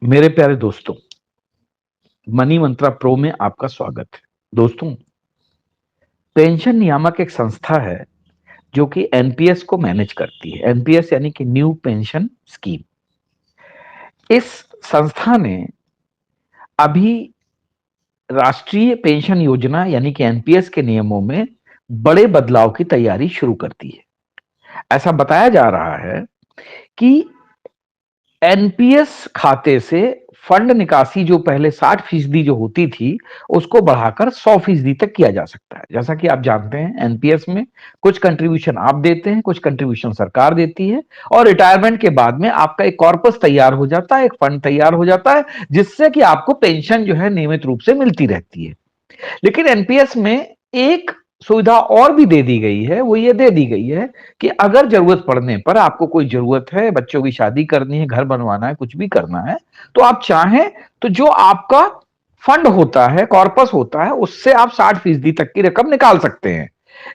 मेरे प्यारे दोस्तों, मनी मंत्रा प्रो में आपका स्वागत है। दोस्तों, पेंशन नियामक एक संस्था है जो कि एनपीएस को मैनेज करती है। एनपीएस यानी कि न्यू पेंशन स्कीम। इस संस्था ने अभी राष्ट्रीय पेंशन योजना यानी कि एनपीएस के नियमों में बड़े बदलाव की तैयारी शुरू कर दी है। ऐसा बताया जा रहा है कि एनपीएस खाते से फंड निकासी जो पहले 60% जो होती थी, उसको बढ़ाकर 100% तक किया जा सकता है। जैसा कि आप जानते हैं, एनपीएस में कुछ कंट्रीब्यूशन आप देते हैं, कुछ कंट्रीब्यूशन सरकार देती है, और रिटायरमेंट के बाद में आपका एक कॉर्पस तैयार हो जाता है, एक फंड तैयार हो जाता है, जिससे कि आपको पेंशन जो है नियमित रूप से मिलती रहती है। लेकिन एनपीएस में एक सुविधा और भी दे दी गई है। वो ये दे दी गई है कि अगर जरूरत पड़ने पर, आपको कोई जरूरत है, बच्चों की शादी करनी है, घर बनवाना है, कुछ भी करना है, तो आप चाहें तो जो आपका फंड होता है, कॉर्पस होता है, उससे आप 60% तक की रकम निकाल सकते हैं।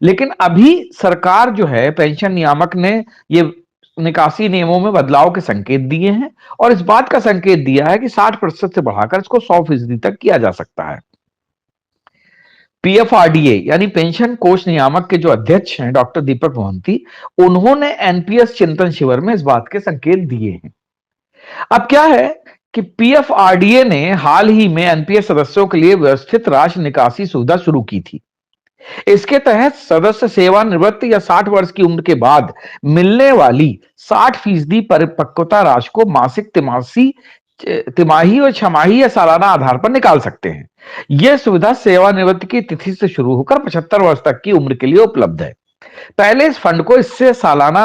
लेकिन अभी सरकार जो है, पेंशन नियामक ने ये निकासी नियमों में बदलाव के संकेत दिए हैं, और इस बात का संकेत दिया है कि 60% से बढ़ाकर इसको 100% तक किया जा सकता है। पीएफआरडीए यानी पेंशन कोष नियामक के जो अध्यक्ष हैं, डॉक्टर दीपक मोहंती, उन्होंने एनपीएस चिंतन शिविर में इस बात के संकेत दिए हैं। अब क्या है कि पीएफआरडीए ने हाल ही में एनपीएस सदस्यों के लिए व्यवस्थित राशि निकासी सुविधा शुरू की थी। इसके तहत सदस्य सेवानिवृत्त या 60 वर्ष की उम्र के बाद मिलने वाली 60% परिपक्वता राशि को मासिक, तिमाही और छमाही या सालाना आधार पर निकाल सकते हैं। यह सुविधा सेवानिवृत्ति की तिथि से शुरू होकर 75 वर्ष तक की उम्र के लिए उपलब्ध है। पहले इस फंड को इससे सालाना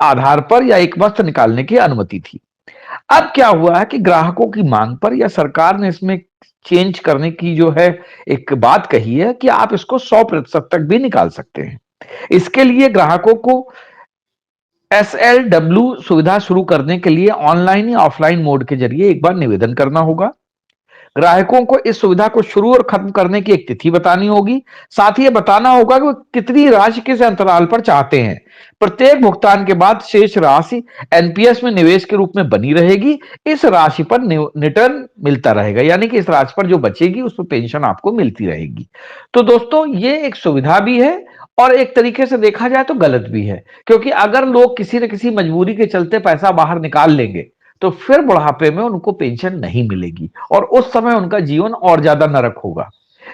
आधार पर या एक मुश्त निकालने की अनुमति थी। अब क्या हुआ है कि ग्राहकों की मांग पर या सरकार ने इसमें चेंज करने की जो है एक बात कही है कि आप इसको 100% तक भी निकाल सकते हैं। इसके लिए ग्राहकों को एसएलडब्ल्यू सुविधा शुरू करने के लिए ऑनलाइन या ऑफलाइन मोड के जरिए एक बार निवेदन करना होगा। ग्राहकों को इस सुविधा को शुरू और खत्म करने की एक तिथि बतानी होगी। साथ ही ये बताना होगा कि वो कितनी राशि किस अंतराल पर चाहते हैं। प्रत्येक भुगतान के बाद शेष राशि एनपीएस में निवेश के रूप में बनी रहेगी। इस राशि पर रिटर्न मिलता रहेगा, यानी कि इस राशि पर जो बचेगी उस पर पेंशन आपको मिलती रहेगी। तो दोस्तों, ये एक सुविधा भी है और एक तरीके से देखा जाए तो गलत भी है, क्योंकि अगर लोग किसी न किसी मजबूरी के चलते पैसा बाहर निकाल लेंगे, तो फिर बुढ़ापे में उनको पेंशन नहीं मिलेगी और उस समय उनका जीवन और ज्यादा नरक होगा।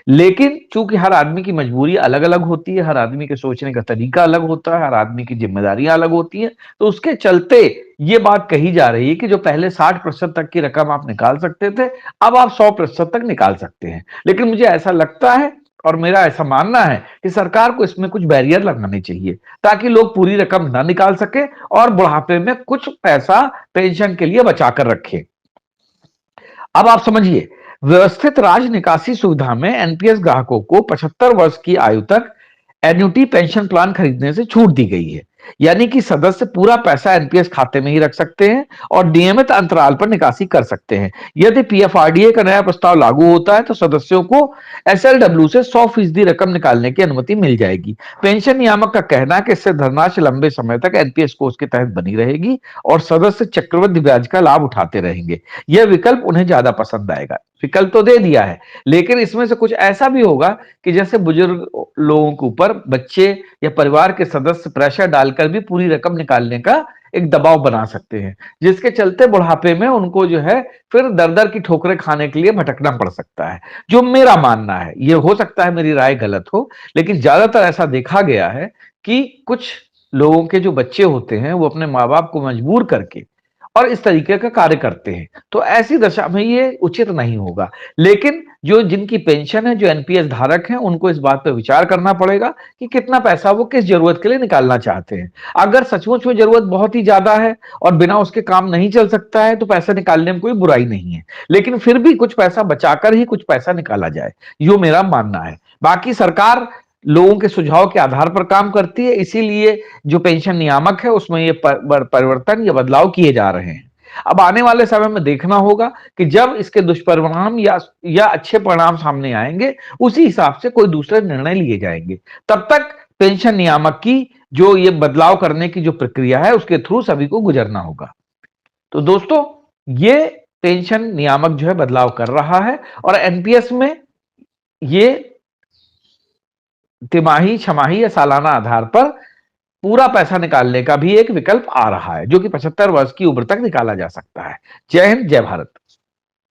लेकिन चूंकि हर आदमी की मजबूरी अलग अलग होती है, हर आदमी के सोचने का तरीका अलग होता है, हर आदमी की जिम्मेदारियां अलग होती हैं, तो उसके चलते ये बात कही जा रही है कि जो पहले 60% तक की रकम आप निकाल सकते थे, अब आप 100% तक निकाल सकते हैं। लेकिन मुझे ऐसा लगता है और मेरा ऐसा मानना है कि सरकार को इसमें कुछ बैरियर लगाने चाहिए, ताकि लोग पूरी रकम ना निकाल सके और बुढ़ापे में कुछ पैसा पेंशन के लिए बचा कर रखें। अब आप समझिए, व्यवस्थित राज निकासी सुविधा में एनपीएस ग्राहकों को 75 वर्ष की आयु तक एन्युटी पेंशन प्लान खरीदने से छूट दी गई है। यानी कि सदस्य पूरा पैसा एनपीएस खाते में ही रख सकते हैं और नियमित अंतराल पर निकासी कर सकते हैं। यदि पीएफआरडीए का नया प्रस्ताव लागू होता है तो सदस्यों को एसएलडब्ल्यू से 100% रकम निकालने की अनुमति मिल जाएगी। पेंशन नियामक का कहना है कि इससे धनराशि लंबे समय तक एनपीएस कोष के तहत बनी रहेगी और सदस्य चक्रवृद्धि ब्याज का लाभ उठाते रहेंगे। यह विकल्प उन्हें ज्यादा पसंद आएगा। विकल्प तो दे दिया है, लेकिन इसमें से कुछ ऐसा भी होगा कि जैसे बुजुर्ग लोगों के ऊपर बच्चे या परिवार के सदस्य प्रेशर डालकर भी पूरी रकम निकालने का एक दबाव बना सकते हैं, जिसके चलते बुढ़ापे में उनको जो है फिर दर दर की ठोकरें खाने के लिए भटकना पड़ सकता है। जो मेरा मानना है, ये हो सकता है मेरी राय गलत हो, लेकिन ज्यादातर ऐसा देखा गया है कि कुछ लोगों के जो बच्चे होते हैं वो अपने माँ बाप को मजबूर करके और इस तरीके का कार्य करते हैं, तो ऐसी दशा में ये उचित नहीं होगा। लेकिन जो जिनकी पेंशन है, जो एनपीएस धारक हैं, उनको इस बात पर विचार करना पड़ेगा कि कितना पैसा वो किस जरूरत के लिए निकालना चाहते हैं। अगर सचमुच में जरूरत बहुत ही ज्यादा है और बिना उसके काम नहीं चल सकता है, तो पैसा निकालने में कोई बुराई नहीं है, लेकिन फिर भी कुछ पैसा बचाकर ही कुछ पैसा निकाला जाए, यो मेरा मानना है। बाकी सरकार लोगों के सुझाव के आधार पर काम करती है, इसीलिए जो पेंशन नियामक है उसमें ये परिवर्तन या बदलाव किए जा रहे हैं। अब आने वाले समय में देखना होगा कि जब इसके दुष्परिणाम या अच्छे परिणाम सामने आएंगे, उसी हिसाब से कोई दूसरे निर्णय लिए जाएंगे। तब तक पेंशन नियामक की जो ये बदलाव करने की जो प्रक्रिया है, उसके थ्रू सभी को गुजरना होगा। तो दोस्तों, ये पेंशन नियामक जो है बदलाव कर रहा है और एनपीएस में ये तिमाही, छमाही या सालाना आधार पर पूरा पैसा निकालने का भी एक विकल्प आ रहा है, जो कि 75 वर्ष की उम्र तक निकाला जा सकता है। जय हिंद, जय भारत।